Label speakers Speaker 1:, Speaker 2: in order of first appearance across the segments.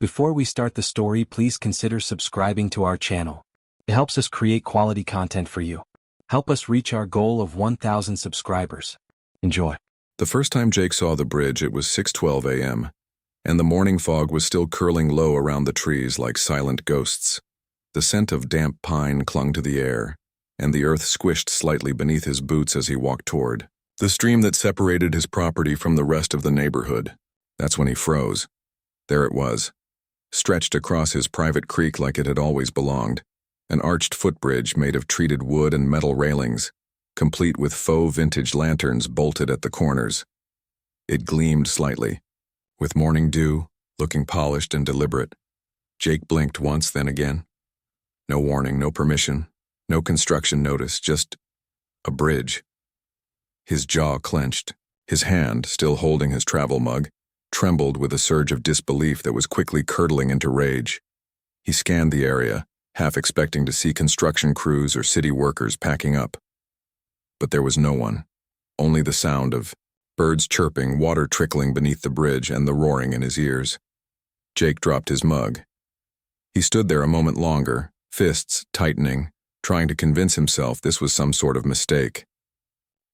Speaker 1: Before we start the story, please consider subscribing to our channel. It helps us create quality content for you. Help us reach our goal of 1,000 subscribers. Enjoy.
Speaker 2: The first time Jake saw the bridge, it was 6:12 a.m., and the morning fog was still curling low around the trees like silent ghosts. The scent of damp pine clung to the air, and the earth squished slightly beneath his boots as he walked toward the stream that separated his property from the rest of the neighborhood. That's when he froze. There it was, stretched across his private creek like it had always belonged, an arched footbridge made of treated wood and metal railings, complete with faux vintage lanterns bolted at the corners. It gleamed slightly, with morning dew, looking polished and deliberate. Jake blinked once, then again. No warning, no permission, no construction notice, just a bridge. His jaw clenched. His hand, still holding his travel mug, trembled with a surge of disbelief that was quickly curdling into rage. He scanned the area, half expecting to see construction crews or city workers packing up. But there was no one, only the sound of birds chirping, water trickling beneath the bridge, and the roaring in his ears. Jake dropped his mug. He stood there a moment longer, fists tightening, trying to convince himself this was some sort of mistake.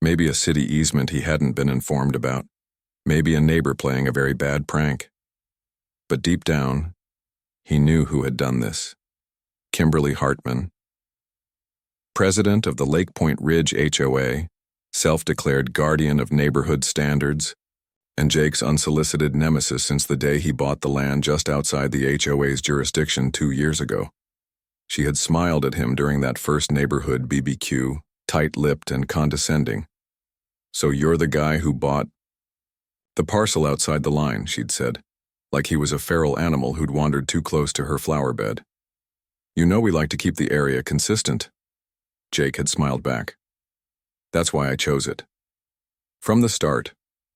Speaker 2: Maybe a city easement he hadn't been informed about. Maybe a neighbor playing a very bad prank. But deep down, he knew who had done this. Kimberly Hartman, president of the Lake Point Ridge HOA, self-declared guardian of neighborhood standards, and Jake's unsolicited nemesis since the day he bought the land just outside the HOA's jurisdiction 2 years ago. She had smiled at him during that first neighborhood BBQ, tight-lipped and condescending. "So you're the guy who bought the parcel outside the line," she'd said, like he was a feral animal who'd wandered too close to her flower bed. "You know we like to keep the area consistent." Jake had smiled back. "That's why I chose it." From the start,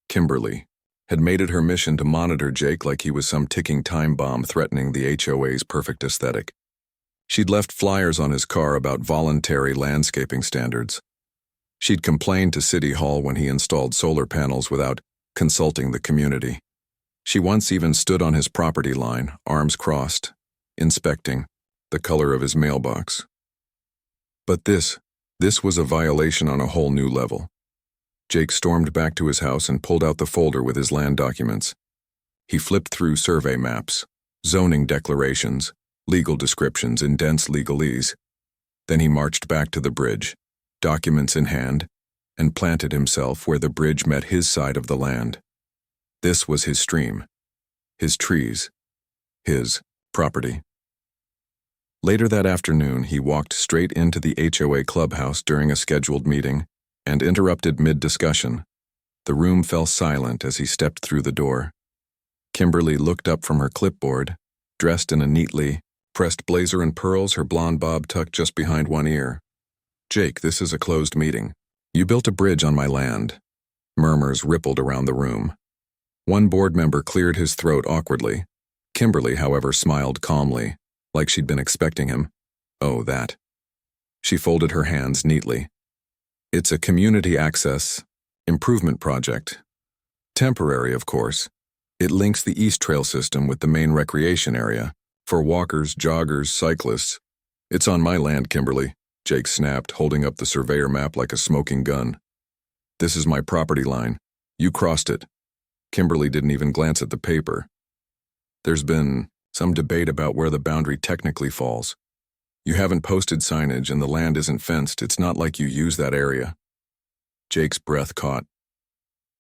Speaker 2: Kimberly had made it her mission to monitor Jake like he was some ticking time bomb threatening the HOA's perfect aesthetic. She'd left flyers on his car about voluntary landscaping standards. She'd complained to City Hall when he installed solar panels without consulting the community. She once even stood on his property line, arms crossed, inspecting the color of his mailbox. But this was a violation on a whole new level. Jake stormed back to his house and pulled out the folder with his land documents. He flipped through survey maps, zoning declarations, legal descriptions in dense legalese. Then he marched back to the bridge, documents in hand, and planted himself where the bridge met his side of the land. This was his stream, his trees, his property. Later that afternoon, he walked straight into the HOA clubhouse during a scheduled meeting and interrupted mid-discussion. The room fell silent as he stepped through the door. Kimberly looked up from her clipboard, dressed in a neatly pressed blazer and pearls, her blonde bob tucked just behind one ear. "Jake, this is a closed meeting. You built a bridge on my land." Murmurs rippled around the room. One board member cleared his throat awkwardly. Kimberly, however, smiled calmly, like she'd been expecting him. "Oh, that." She folded her hands neatly. "It's a community access improvement project. Temporary, of course. It links the East Trail system with the main recreation area, for walkers, joggers, cyclists. It's on my land, Kimberly," Jake snapped, holding up the surveyor map like a smoking gun. "This is my property line. You crossed it." Kimberly didn't even glance at the paper. "There's been some debate about where the boundary technically falls. You haven't posted signage and the land isn't fenced. It's not like you use that area." Jake's breath caught.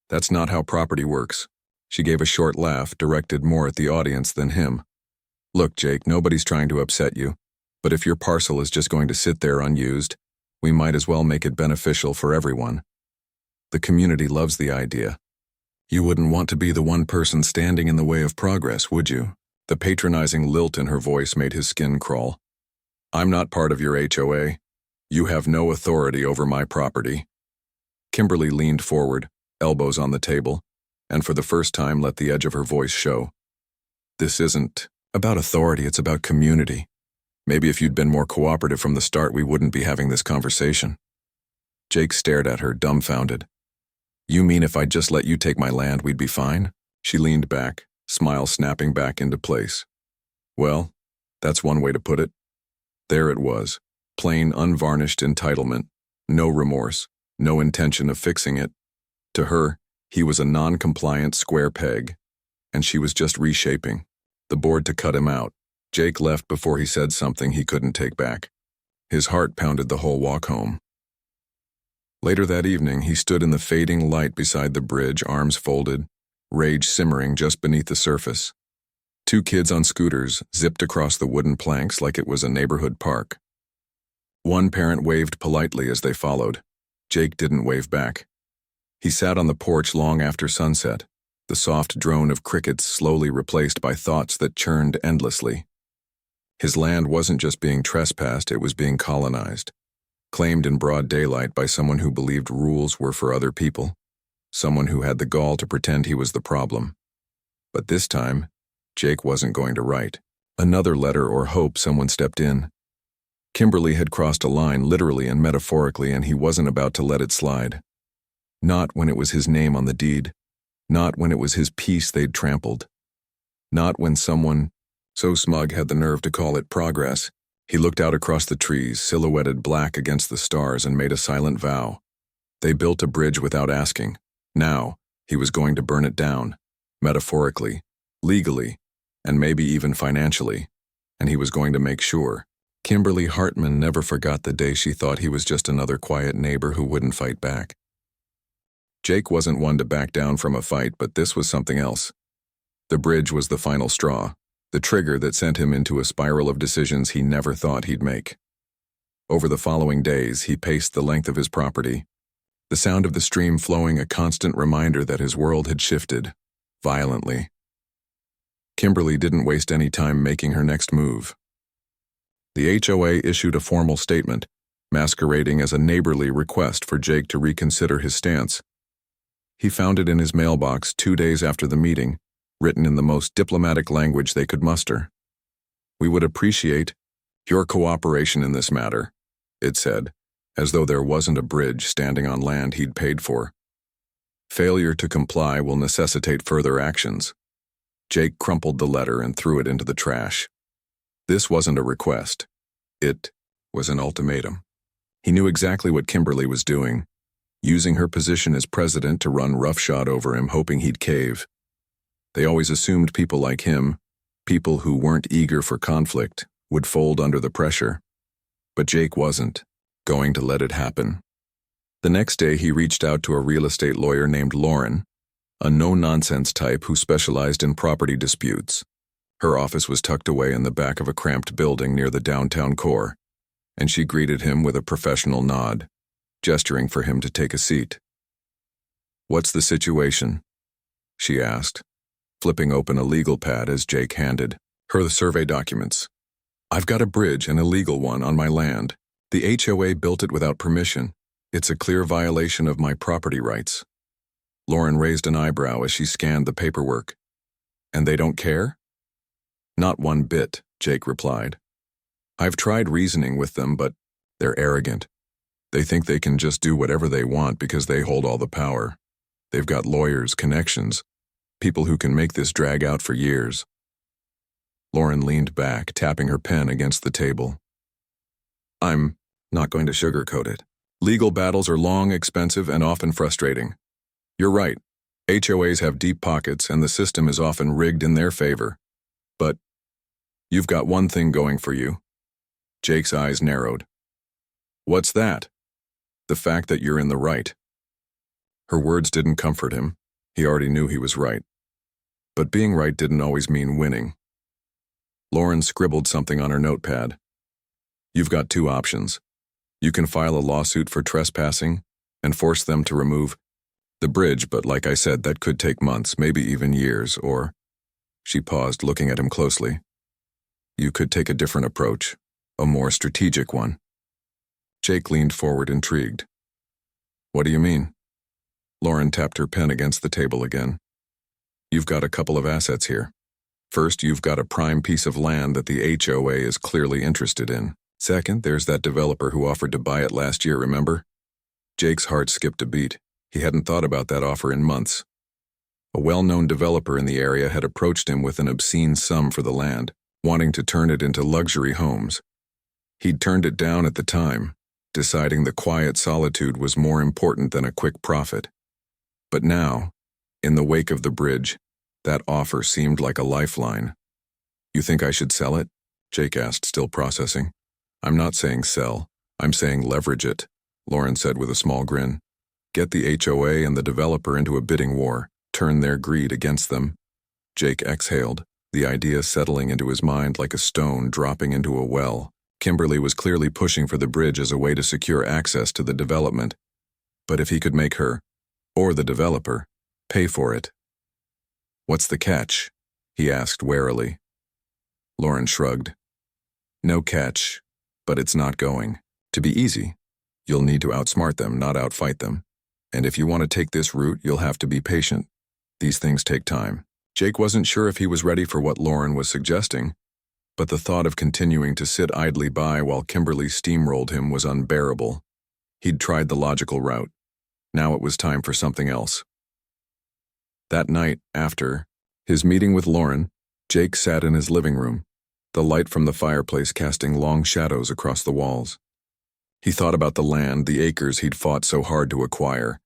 Speaker 2: "That's not how property works." She gave a short laugh, directed more at the audience than him. "Look, Jake, nobody's trying to upset you, but if your parcel is just going to sit there unused, we might as well make it beneficial for everyone. The community loves the idea. You wouldn't want to be the one person standing in the way of progress, would you?" The patronizing lilt in her voice made his skin crawl. "I'm not part of your HOA. You have no authority over my property." Kimberly leaned forward, elbows on the table, and for the first time let the edge of her voice show. "This isn't about authority, it's about community. Maybe if you'd been more cooperative from the start, we wouldn't be having this conversation." Jake stared at her, dumbfounded. "You mean if I just let you take my land, we'd be fine?" She leaned back, smile snapping back into place. Well, that's one way to put it. There it was. Plain, unvarnished entitlement. No remorse. No intention of fixing it. To her, he was a non-compliant square peg, and she was just reshaping the board to cut him out. Jake left before he said something he couldn't take back. His heart pounded the whole walk home. Later that evening, he stood in the fading light beside the bridge, arms folded, rage simmering just beneath the surface. Two kids on scooters zipped across the wooden planks like it was a neighborhood park. One parent waved politely as they followed. Jake didn't wave back. He sat on the porch long after sunset, the soft drone of crickets slowly replaced by thoughts that churned endlessly. His land wasn't just being trespassed, it was being colonized, claimed in broad daylight by someone who believed rules were for other people, someone who had the gall to pretend he was the problem. But this time, Jake wasn't going to write another letter or hope someone stepped in. Kimberly had crossed a line literally and metaphorically, and he wasn't about to let it slide. Not when it was his name on the deed. Not when it was his peace they'd trampled. Not when someone so smug had the nerve to call it progress. He looked out across the trees, silhouetted black against the stars, and made a silent vow. They built a bridge without asking. Now, he was going to burn it down, metaphorically, legally, and maybe even financially. And he was going to make sure. Kimberly Hartman never forgot the day she thought he was just another quiet neighbor who wouldn't fight back. Jake wasn't one to back down from a fight, but this was something else. The bridge was the final straw, the trigger that sent him into a spiral of decisions he never thought he'd make. Over the following days, he paced the length of his property, the sound of the stream flowing a constant reminder that his world had shifted, violently. Kimberly didn't waste any time making her next move. The HOA issued a formal statement, masquerading as a neighborly request for Jake to reconsider his stance. He found it in his mailbox 2 days after the meeting, written in the most diplomatic language they could muster. "We would appreciate your cooperation in this matter," it said, as though there wasn't a bridge standing on land he'd paid for. "Failure to comply will necessitate further actions." Jake crumpled the letter and threw it into the trash. This wasn't a request. It was an ultimatum. He knew exactly what Kimberly was doing, using her position as president to run roughshod over him, hoping he'd cave. They always assumed people like him, people who weren't eager for conflict, would fold under the pressure. But Jake wasn't going to let it happen. The next day, he reached out to a real estate lawyer named Lauren, a no-nonsense type who specialized in property disputes. Her office was tucked away in the back of a cramped building near the downtown core, and she greeted him with a professional nod, gesturing for him to take a seat. "What's the situation?" she asked, flipping open a legal pad as Jake handed her the survey documents. "I've got a bridge, an illegal one, on my land. The HOA built it without permission. It's a clear violation of my property rights." Lauren raised an eyebrow as she scanned the paperwork. "And they don't care?" "Not one bit," Jake replied. "I've tried reasoning with them, but they're arrogant. They think they can just do whatever they want because they hold all the power. They've got lawyers, connections, people who can make this drag out for years." Lauren leaned back, tapping her pen against the table. "I'm not going to sugarcoat it. Legal battles are long, expensive, and often frustrating. You're right. HOAs have deep pockets, and the system is often rigged in their favor. But you've got one thing going for you." Jake's eyes narrowed. "What's that?" "The fact that you're in the right." Her words didn't comfort him. He already knew he was right. But being right didn't always mean winning. Lauren scribbled something on her notepad. "You've got two options. You can file a lawsuit for trespassing and force them to remove the bridge, but like I said, that could take months, maybe even years, or..." She paused, looking at him closely. "You could take a different approach, a more strategic one." Jake leaned forward, intrigued. "What do you mean?" Lauren tapped her pen against the table again. "You've got a couple of assets here. First, you've got a prime piece of land that the HOA is clearly interested in. Second, there's that developer who offered to buy it last year, remember?" Jake's heart skipped a beat. He hadn't thought about that offer in months. A well-known developer in the area had approached him with an obscene sum for the land. wanting to turn it into luxury homes. He'd turned it down at the time, deciding the quiet solitude was more important than a quick profit. But now, in the wake of the bridge, that offer seemed like a lifeline. "You think I should sell it?" Jake asked, still processing. "I'm not saying sell, I'm saying leverage it," Lauren said with a small grin. "Get the HOA and the developer into a bidding war, turn their greed against them." Jake exhaled, the idea settling into his mind like a stone dropping into a well. Kimberly was clearly pushing for the bridge as a way to secure access to the development. But if he could make her, or the developer, pay for it. "What's the catch?" he asked warily. Lauren shrugged. "No catch, but it's not going to be easy. You'll need to outsmart them, not outfight them. And if you want to take this route, you'll have to be patient. These things take time." Jake wasn't sure if he was ready for what Lauren was suggesting, but the thought of continuing to sit idly by while Kimberly steamrolled him was unbearable. He'd tried the logical route. Now it was time for something else. That night, after his meeting with Lauren, Jake sat in his living room, the light from the fireplace casting long shadows across the walls. He thought about the land, the acres he'd fought so hard to acquire,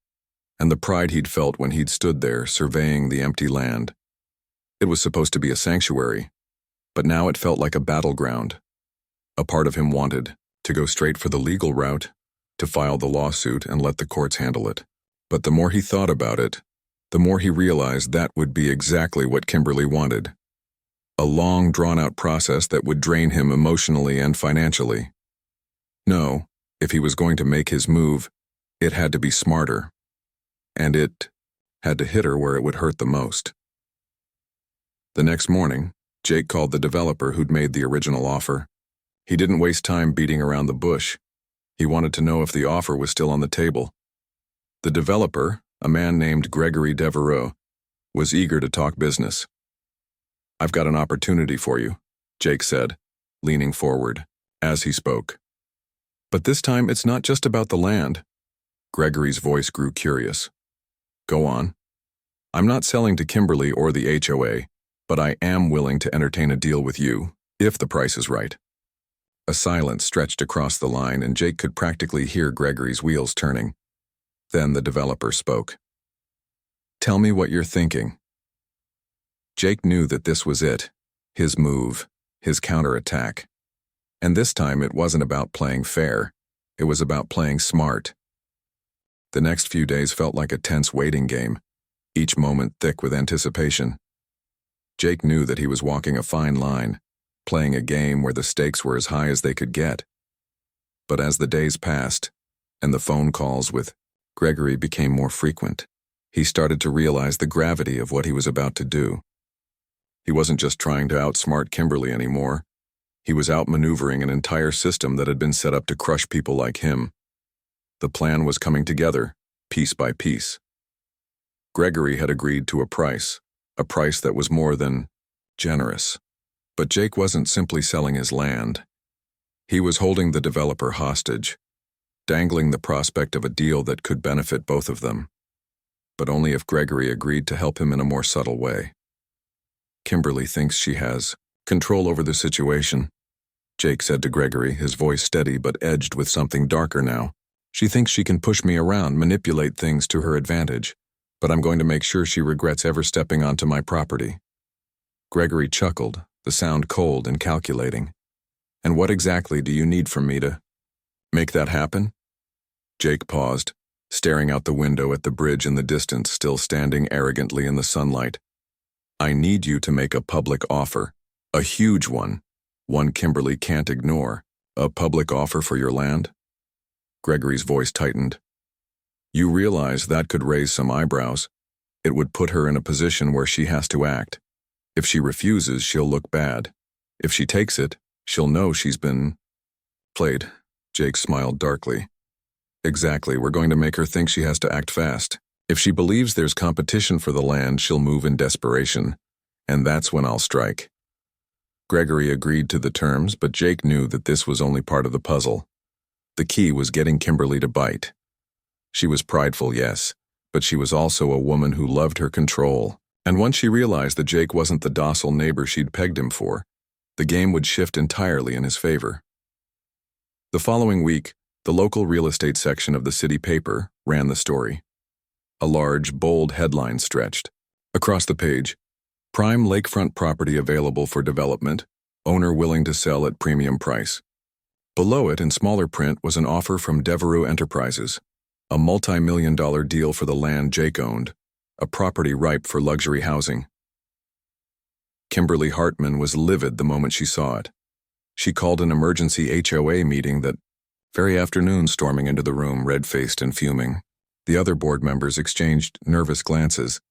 Speaker 2: and the pride he'd felt when he'd stood there surveying the empty land. It was supposed to be a sanctuary, but now it felt like a battleground. A part of him wanted to go straight for the legal route, to file the lawsuit and let the courts handle it. But the more he thought about it, the more he realized that would be exactly what Kimberly wanted. A long, drawn-out process that would drain him emotionally and financially. No, if he was going to make his move, it had to be smarter. And it had to hit her where it would hurt the most. The next morning, Jake called the developer who'd made the original offer. He didn't waste time beating around the bush. He wanted to know if the offer was still on the table. The developer, a man named Gregory Devereaux, was eager to talk business. "I've got an opportunity for you," Jake said, leaning forward as he spoke. "But this time it's not just about the land." Gregory's voice grew curious. "Go on." "I'm not selling to Kimberly or the HOA, but I am willing to entertain a deal with you, if the price is right." A silence stretched across the line, and Jake could practically hear Gregory's wheels turning. Then the developer spoke. "Tell me what you're thinking." Jake knew that this was it, his move, his counterattack. And this time it wasn't about playing fair, it was about playing smart. The next few days felt like a tense waiting game, each moment thick with anticipation. Jake knew that he was walking a fine line, playing a game where the stakes were as high as they could get. But as the days passed, and the phone calls with Gregory became more frequent, he started to realize the gravity of what he was about to do. He wasn't just trying to outsmart Kimberly anymore. He was outmaneuvering an entire system that had been set up to crush people like him. The plan was coming together, piece by piece. Gregory had agreed to a price that was more than generous. But Jake wasn't simply selling his land. He was holding the developer hostage, dangling the prospect of a deal that could benefit both of them. But only if Gregory agreed to help him in a more subtle way. "Kimberly thinks she has control over the situation," Jake said to Gregory, his voice steady but edged with something darker now. "She thinks she can push me around, manipulate things to her advantage, but I'm going to make sure she regrets ever stepping onto my property." Gregory chuckled, the sound cold and calculating. "And what exactly do you need from me to make that happen?" Jake paused, staring out the window at the bridge in the distance, still standing arrogantly in the sunlight. "I need you to make a public offer, a huge one Kimberly can't ignore, a public offer for your land." Gregory's voice tightened. "You realize that could raise some eyebrows. It would put her in a position where she has to act. If she refuses, she'll look bad. If she takes it, she'll know she's been played." Jake smiled darkly. "Exactly, we're going to make her think she has to act fast. If she believes there's competition for the land, she'll move in desperation, and that's when I'll strike." Gregory agreed to the terms, but Jake knew that this was only part of the puzzle. The key was getting Kimberly to bite. She was prideful, yes, but she was also a woman who loved her control, and once she realized that Jake wasn't the docile neighbor she'd pegged him for, The game would shift entirely in his favor. The following week, the local real estate section of the city paper ran the story. A large, bold headline stretched. Across the page, prime lakefront property available for development, owner willing to sell at premium price. Below it, in smaller print, was an offer from Devereux Enterprises, a multi-million-dollar deal for the land Jake owned, a property ripe for luxury housing. Kimberly Hartman was livid the moment she saw it. She called an emergency HOA meeting that very afternoon, storming into the room, red-faced and fuming. The other board members exchanged nervous glances,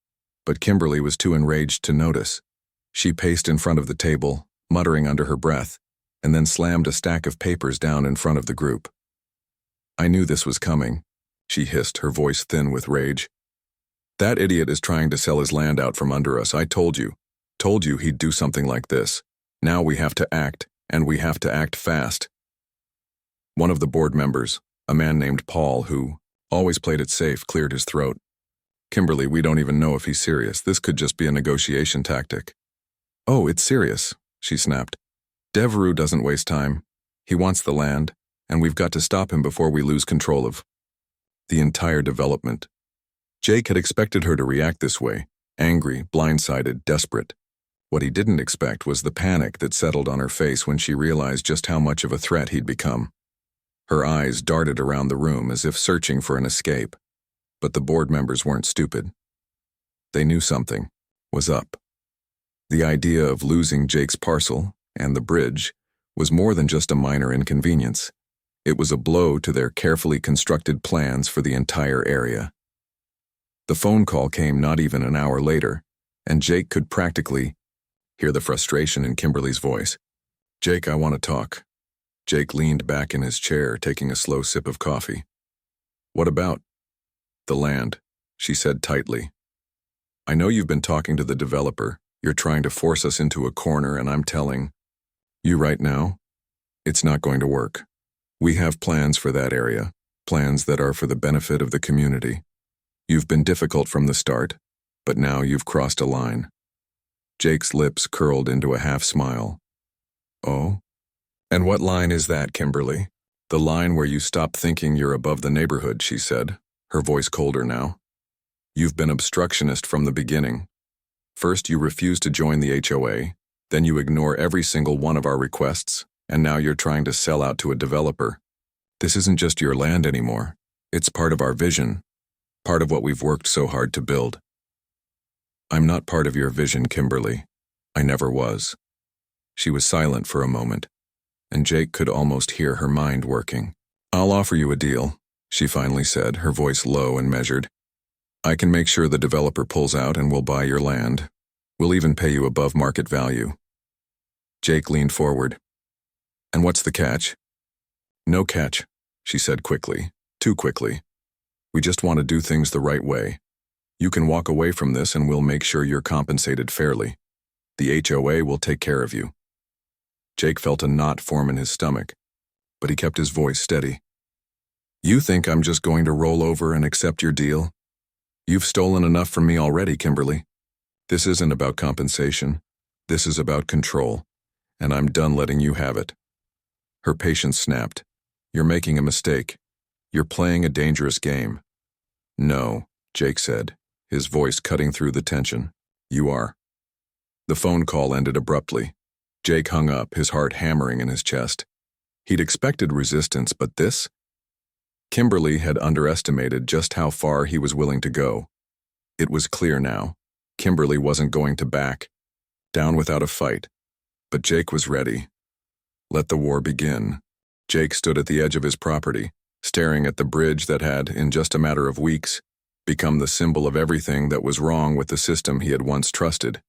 Speaker 2: but Kimberly was too enraged to notice. She paced in front of the table, muttering under her breath, and then slammed a stack of papers down in front of the group. "I knew this was coming," she hissed, her voice thin with rage. "That idiot is trying to sell his land out from under us. I told you he'd do something like this. Now we have to act, and we have to act fast." One of the board members, a man named Paul, who always played it safe, cleared his throat. "Kimberly, we don't even know if he's serious. This could just be a negotiation tactic." "Oh, it's serious," she snapped. "Devereux doesn't waste time. He wants the land, and we've got to stop him before we lose control of the entire development." Jake had expected her to react this way, angry, blindsided, desperate. What he didn't expect was the panic that settled on her face when she realized just how much of a threat he'd become. Her eyes darted around the room as if searching for an escape. But the board members weren't stupid. They knew something was up. The idea of losing Jake's parcel and the bridge was more than just a minor inconvenience. It was a blow to their carefully constructed plans for the entire area. The phone call came not even an hour later, and Jake could practically hear the frustration in Kimberly's voice. "Jake, I want to talk." Jake leaned back in his chair, taking a slow sip of coffee. "What about?" "The land," she said tightly. "I know you've been talking to the developer. You're trying to force us into a corner, and I'm telling you right now, it's not going to work. We have plans for that area, plans that are for the benefit of the community. You've been difficult from the start, but now you've crossed a line." Jake's lips curled into a half-smile. "Oh? And what line is that, Kimberly?" "The line where you stop thinking you're above the neighborhood," she said, her voice colder now. "You've been obstructionist from the beginning. First you refuse to join the HOA, then you ignore every single one of our requests, and now you're trying to sell out to a developer. This isn't just your land anymore. It's part of our vision, part of what we've worked so hard to build." "I'm not part of your vision, Kimberly. I never was." She was silent for a moment, and Jake could almost hear her mind working. "I'll offer you a deal," she finally said, her voice low and measured. "I can make sure the developer pulls out and we'll buy your land. We'll even pay you above market value." Jake leaned forward. "And what's the catch?" "No catch," she said quickly, too quickly. "We just want to do things the right way. You can walk away from this and we'll make sure you're compensated fairly. The HOA will take care of you." Jake felt a knot form in his stomach, but he kept his voice steady. "You think I'm just going to roll over and accept your deal? You've stolen enough from me already, Kimberly. This isn't about compensation. This is about control, and I'm done letting you have it." Her patience snapped. "You're making a mistake. You're playing a dangerous game." "No," Jake said, his voice cutting through the tension. "You are." The phone call ended abruptly. Jake hung up, his heart hammering in his chest. He'd expected resistance, but this? Kimberly had underestimated just how far he was willing to go. It was clear now. Kimberly wasn't going to back down without a fight. But Jake was ready. Let the war begin. Jake stood at the edge of his property, staring at the bridge that had, in just a matter of weeks, become the symbol of everything that was wrong with the system he had once trusted.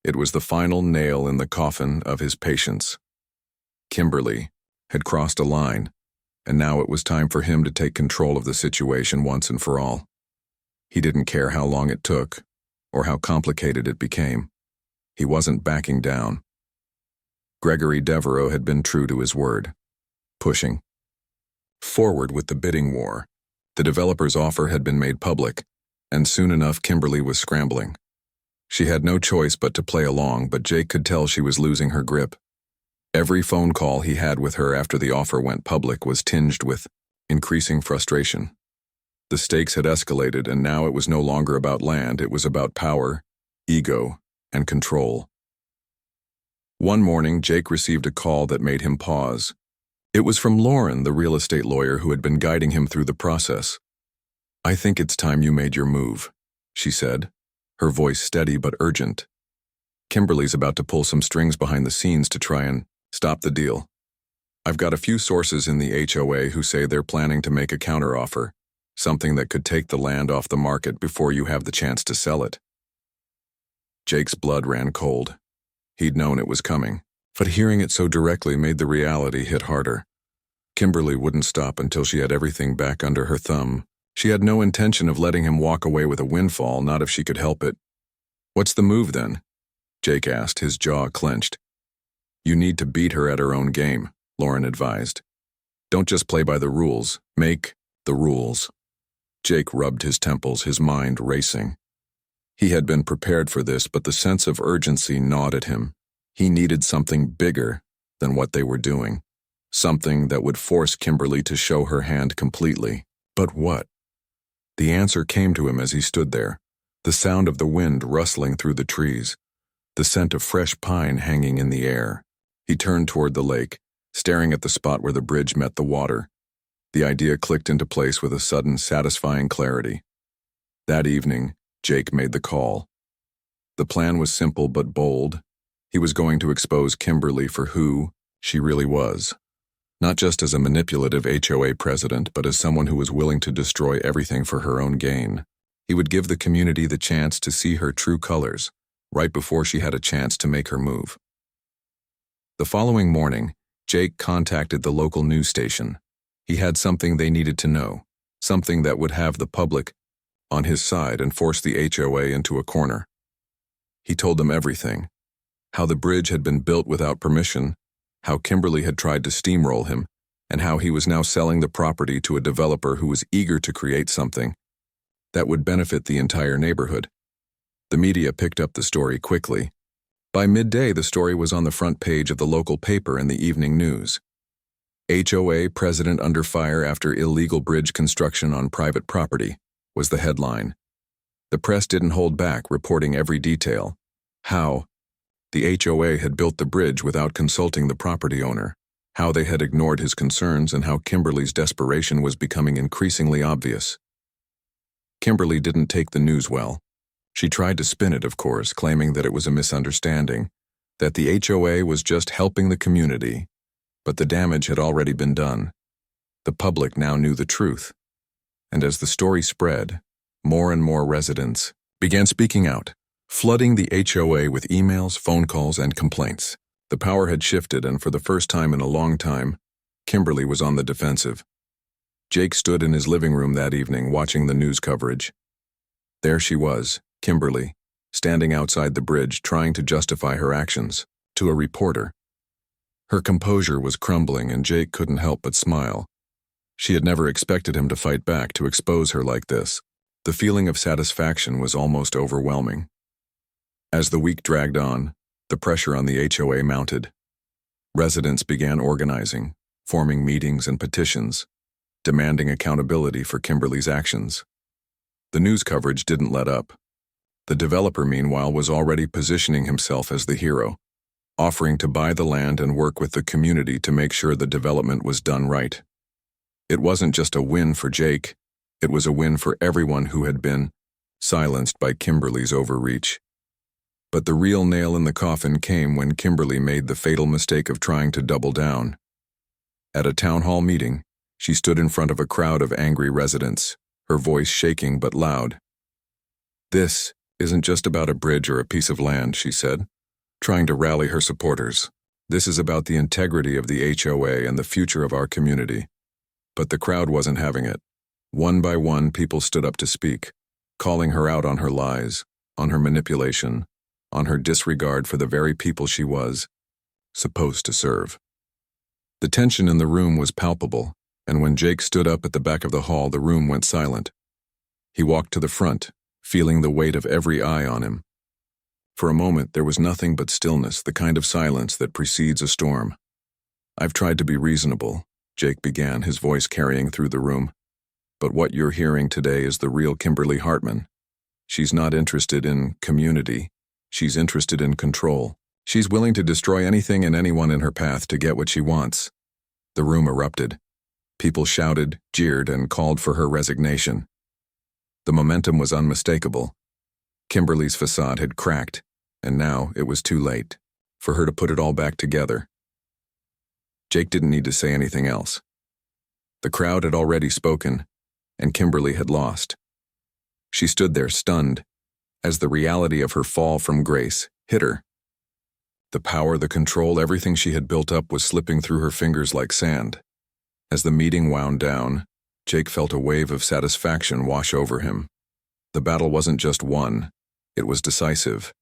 Speaker 2: It was the final nail in the coffin of his patience. Kimberly had crossed a line, and now it was time for him to take control of the situation once and for all. He didn't care how long it took, or how complicated it became. He wasn't backing down. Gregory Devereux had been true to his word, pushing forward with the bidding war. The developer's offer had been made public, and soon enough Kimberly was scrambling. She had no choice but to play along, but Jake could tell she was losing her grip. Every phone call he had with her after the offer went public was tinged with increasing frustration. The stakes had escalated, and now it was no longer about land, it was about power, ego, and control. One morning, Jake received a call that made him pause. It was from Lauren, the real estate lawyer who had been guiding him through the process. "I think it's time you made your move," she said, her voice steady but urgent. "Kimberly's about to pull some strings behind the scenes to try and stop the deal. I've got a few sources in the HOA who say they're planning to make a counteroffer, something that could take the land off the market before you have the chance to sell it." Jake's blood ran cold. He'd known it was coming, but hearing it so directly made the reality hit harder. Kimberly wouldn't stop until she had everything back under her thumb. She had no intention of letting him walk away with a windfall, not if she could help it. "What's the move then?" Jake asked, his jaw clenched. "You need to beat her at her own game," Lauren advised. "Don't just play by the rules, make the rules." Jake rubbed his temples, his mind racing. He had been prepared for this, but the sense of urgency gnawed at him. He needed something bigger than what they were doing, something that would force Kimberly to show her hand completely. But what? The answer came to him as he stood there, the sound of the wind rustling through the trees, the scent of fresh pine hanging in the air. He turned toward the lake, staring at the spot where the bridge met the water. The idea clicked into place with a sudden, satisfying clarity. That evening, Jake made the call. The plan was simple but bold. He was going to expose Kimberly for who she really was, not just as a manipulative HOA president, but as someone who was willing to destroy everything for her own gain. He would give the community the chance to see her true colors, right before she had a chance to make her move. The following morning, Jake contacted the local news station. He had something they needed to know, something that would have the public on his side and force the HOA into a corner. He told them everything: how the bridge had been built without permission, how Kimberly had tried to steamroll him, and how he was now selling the property to a developer who was eager to create something that would benefit the entire neighborhood. The media picked up the story quickly. By midday, the story was on the front page of the local paper and the evening news. "HOA president under fire after illegal bridge construction on private property," was the headline. The press didn't hold back, reporting every detail. How the HOA had built the bridge without consulting the property owner, how they had ignored his concerns, and how Kimberly's desperation was becoming increasingly obvious. Kimberly didn't take the news well. She tried to spin it, of course, claiming that it was a misunderstanding, that the HOA was just helping the community, but the damage had already been done. The public now knew the truth. And as the story spread, more and more residents began speaking out, flooding the HOA with emails, phone calls, and complaints. The power had shifted, and for the first time in a long time, Kimberly was on the defensive. Jake stood in his living room that evening watching the news coverage. There she was, Kimberly, standing outside the bridge trying to justify her actions to a reporter. Her composure was crumbling, and Jake couldn't help but smile. She had never expected him to fight back, to expose her like this. The feeling of satisfaction was almost overwhelming. As the week dragged on, the pressure on the HOA mounted. Residents began organizing, forming meetings and petitions, demanding accountability for Kimberly's actions. The news coverage didn't let up. The developer, meanwhile, was already positioning himself as the hero, offering to buy the land and work with the community to make sure the development was done right. It wasn't just a win for Jake, it was a win for everyone who had been silenced by Kimberly's overreach. But the real nail in the coffin came when Kimberly made the fatal mistake of trying to double down. At a town hall meeting, she stood in front of a crowd of angry residents, her voice shaking but loud. "This isn't just about a bridge or a piece of land," she said, trying to rally her supporters. "This is about the integrity of the HOA and the future of our community." But the crowd wasn't having it. One by one, people stood up to speak, calling her out on her lies, on her manipulation, on her disregard for the very people she was supposed to serve. The tension in the room was palpable, and when Jake stood up at the back of the hall, the room went silent. He walked to the front, feeling the weight of every eye on him. For a moment, there was nothing but stillness, the kind of silence that precedes a storm. I've tried to be reasonable, Jake began, his voice carrying through the room. But what you're hearing today is the real Kimberly Hartman. She's not interested in community. She's interested in control. She's willing to destroy anything and anyone in her path to get what she wants. The room erupted. People shouted, jeered, and called for her resignation. The momentum was unmistakable. Kimberly's facade had cracked, and now it was too late for her to put it all back together. Jake didn't need to say anything else. The crowd had already spoken, and Kimberly had lost. She stood there stunned, as the reality of her fall from grace hit her. The power, the control, everything she had built up was slipping through her fingers like sand. As the meeting wound down, Jake felt a wave of satisfaction wash over him. The battle wasn't just won, it was decisive.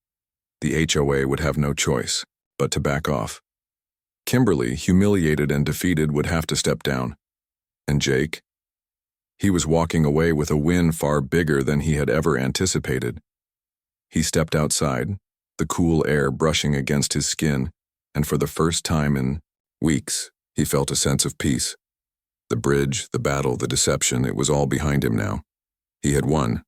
Speaker 2: The HOA would have no choice but to back off. Kimberly, humiliated and defeated, would have to step down. And Jake? He was walking away with a win far bigger than he had ever anticipated. He stepped outside, the cool air brushing against his skin, and for the first time in weeks, he felt a sense of peace. The bridge, the battle, the deception, it was all behind him now. He had won.